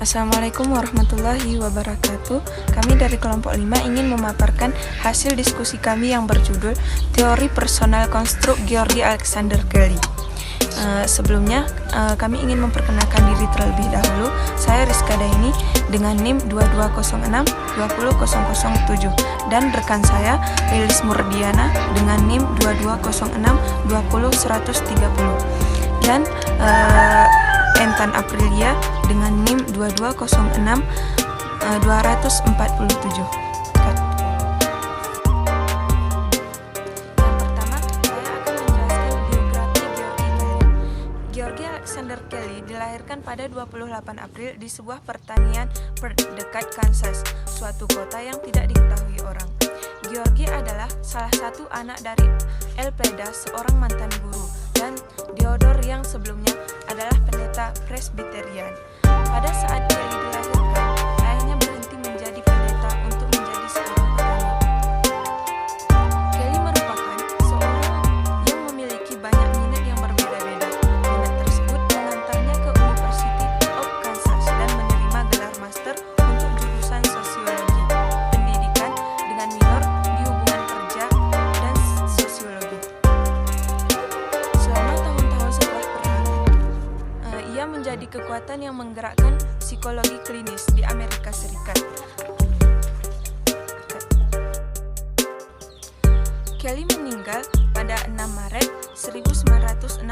Assalamualaikum warahmatullahi wabarakatuh. Kami dari kelompok 5 ingin memaparkan hasil diskusi kami yang berjudul Teori Personal Konstruk Georgi Alexander Kelly. Sebelumnya kami ingin memperkenalkan diri terlebih dahulu. Saya Rizka Daini dengan NIM 2206-20007 dan rekan saya Lilis Murdiana dengan NIM 2206-20130 dan Entan Aprilia dengan NIM 2206-247. Georgi Alexander Kelly dilahirkan pada 28 April di sebuah pertanian dekat Kansas, suatu kota yang tidak diketahui orang. Georgi adalah salah satu anak dari Elpida, seorang mantan guru, dan Theodore yang sebelumnya adalah pendeta Presbyterian. Pada saat Kelly dilahirkan, ayahnya berhenti menjadi pendeta untuk menjadi seorang petani. Kelly merupakan seorang yang memiliki banyak minat yang berbeda-beda. Minat tersebut mengantarnya ke University of Kansas dan menerima gelar master untuk jurusan sosiologi pendidikan dengan minor di hubungan kerja dan sosiologi. Selama tahun-tahun setelah perang, ia menjadi kekuatan yang menggerakkan psikologi klinis di Amerika Serikat. Kelly meninggal pada 6 Maret 1967.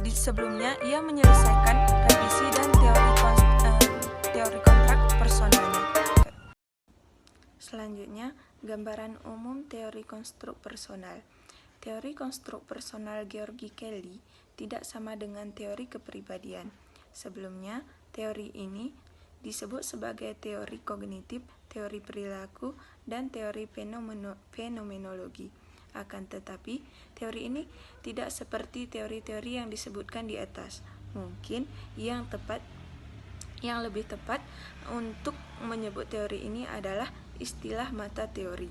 Sebelumnya, ia menyelesaikan revisi dan teori kontrak personalnya. Selanjutnya, gambaran umum teori konstruk personal. Teori konstruk personal Georgi Kelly tidak sama dengan teori kepribadian. Sebelumnya, teori ini disebut sebagai teori kognitif, teori perilaku, dan teori fenomenologi. Akan tetapi, teori ini tidak seperti teori-teori yang disebutkan di atas. Mungkin yang lebih tepat untuk menyebut teori ini adalah istilah mata teori.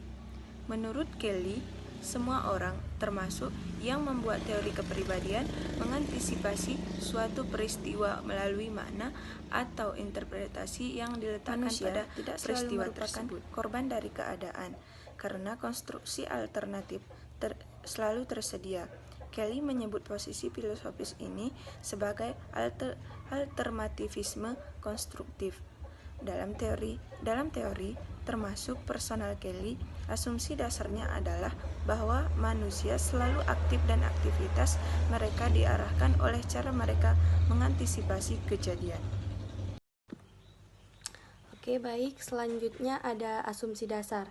Menurut Kelly, semua orang, termasuk yang membuat teori kepribadian, mengantisipasi suatu peristiwa melalui makna atau interpretasi yang diletakkan pada peristiwa tersebut. Korban dari keadaan, karena konstruksi alternatif selalu tersedia. Kelly menyebut posisi filosofis ini sebagai alternativisme konstruktif. Dalam teori termasuk personal Kelly, asumsi dasarnya adalah bahwa manusia selalu aktif dan aktivitas mereka diarahkan oleh cara mereka mengantisipasi kejadian. Oke, baik. Selanjutnya ada asumsi dasar.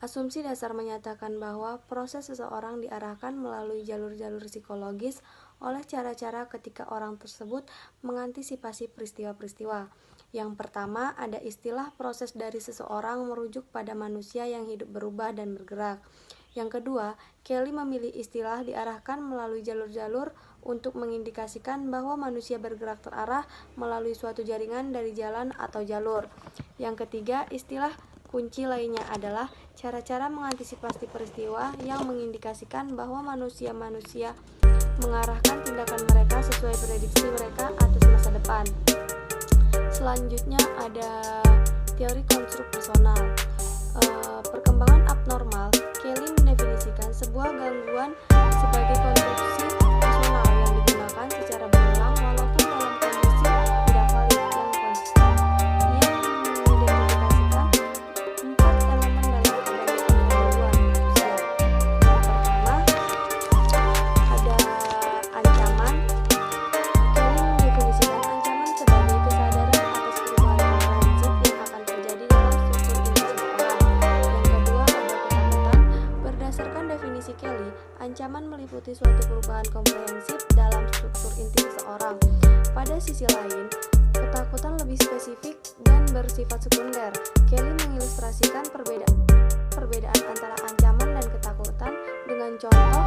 Asumsi dasar menyatakan bahwa proses seseorang diarahkan melalui jalur-jalur psikologis oleh cara-cara ketika orang tersebut mengantisipasi peristiwa-peristiwa. Yang pertama, ada istilah proses dari seseorang merujuk pada manusia yang hidup berubah dan bergerak. Yang kedua, Kelly memilih istilah diarahkan melalui jalur-jalur untuk mengindikasikan bahwa manusia bergerak terarah melalui suatu jaringan dari jalan atau jalur. Yang ketiga, istilah kunci lainnya adalah cara-cara mengantisipasi peristiwa yang mengindikasikan bahwa manusia-manusia mengarahkan tindakan mereka sesuai prediksi mereka atas masa depan. Selanjutnya ada teori konstruk personal. Perkembangan abnormal, Kelly mendefinisikan sebuah gangguan sebagai konstruksi personal yang digunakan secara berulang walaupun dalam kondisi tidak valid yang konsisten. Ia mengidentifikasikan 4 elemen dalam kebanyakan gangguan manusia. Yang pertama, ada ancaman. Kelly mendefinisikan ancaman sebagai kesadaran atas perubahan komprehensif yang akan terjadi dalam struktur inti seseorang. Yang kedua, ada ketakutan. Berdasarkan definisi Kelly, ancaman meliputi suatu perubahan komprehensif dalam struktur inti seseorang. Pada sisi lain, ketakutan lebih spesifik dan bersifat sekunder. Kelly mengilustrasikan perbedaan antara ancaman dan ketakutan dengan contoh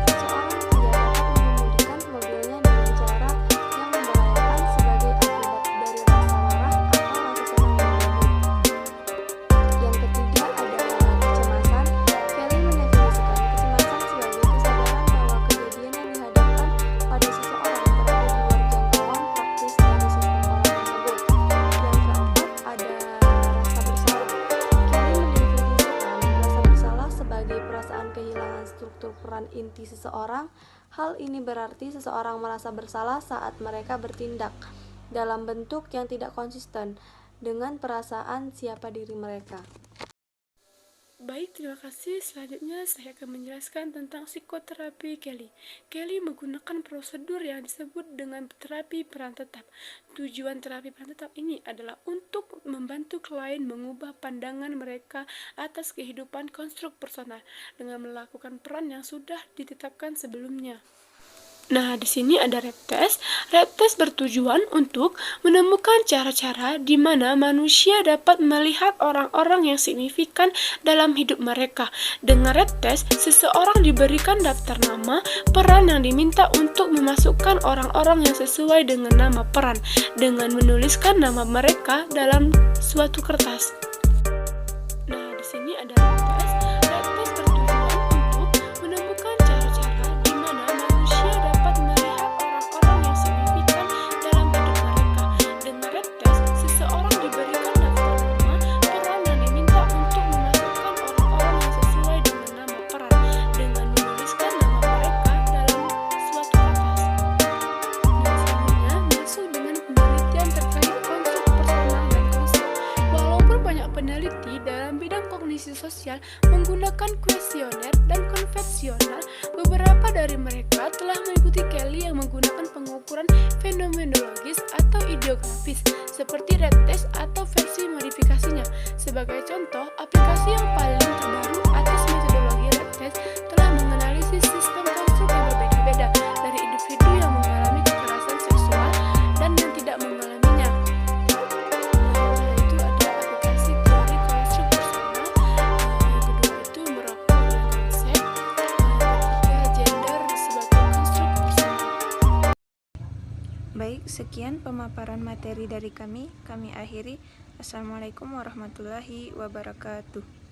seseorang tidak dapat mengemudikan mobilnya dengan cara yang membahayakan sebagai akibat dari rasa marah atau rasa senang yang lebih. Yang ketiga ada kecemasan. Kelly mendefinisikan kecemasan sebagai kesadaran bahwa kejadian yang dihadapkan pada seseorang berada di luar jangkauan praktis dari sistem orang tersebut. hati seseorang, hal ini berarti seseorang merasa bersalah saat mereka bertindak dalam bentuk yang tidak konsisten dengan perasaan siapa diri mereka. Baik, terima kasih. Selanjutnya saya akan menjelaskan tentang psikoterapi Kelly. Kelly menggunakan prosedur yang disebut dengan terapi peran tetap. Tujuan terapi peran tetap ini adalah untuk membantu klien mengubah pandangan mereka atas kehidupan konstruk personal dengan melakukan peran yang sudah ditetapkan sebelumnya. Nah, di sini ada rap test. Rap test bertujuan untuk menemukan cara-cara di mana manusia dapat melihat orang-orang yang signifikan dalam hidup mereka. Dengan rap test, seseorang diberikan daftar nama peran yang diminta untuk memasukkan orang-orang yang sesuai dengan nama peran dengan menuliskan nama mereka dalam suatu kertas. Nah, di sini ada rap test. Rap test bertujuan untuk menemukan cara-cara di mana manusia dapat melihat orang-orang yang signifikan dalam hidup mereka. Dengan rap test, seseorang diberikan daftar nama peran yang diminta untuk memasukkan orang-orang yang sesuai dengan nama peran dengan menuliskan nama mereka dalam suatu kertas. Nah, selanjutnya masuk dengan penelitian terkait konstruk personal dan konsep. Walaupun banyak peneliti dalam bidang kognisi sosial menggunakan kuesioner dan konvensional, beberapa dari mereka telah mengikuti Kelly yang menggunakan pengukuran fenomenologis atau ideografis seperti red test atau versi modifikasinya. Sebagai contoh, aplikasi yang paling terbaru atas metodologi red test telah menganalisis sistem konstruk yang berbeda-beda dari individu yang mengalami kekerasan seksual dan yang tidak mengalaminya. Itu ada aplikasi teori konstruk personal, yang kedua itu merokok dan konsep, yang ketiga gender sebagai konstruk personal. Baik, sekian pemaparan materi dari kami. Kami akhiri. Assalamualaikum warahmatullahi wabarakatuh.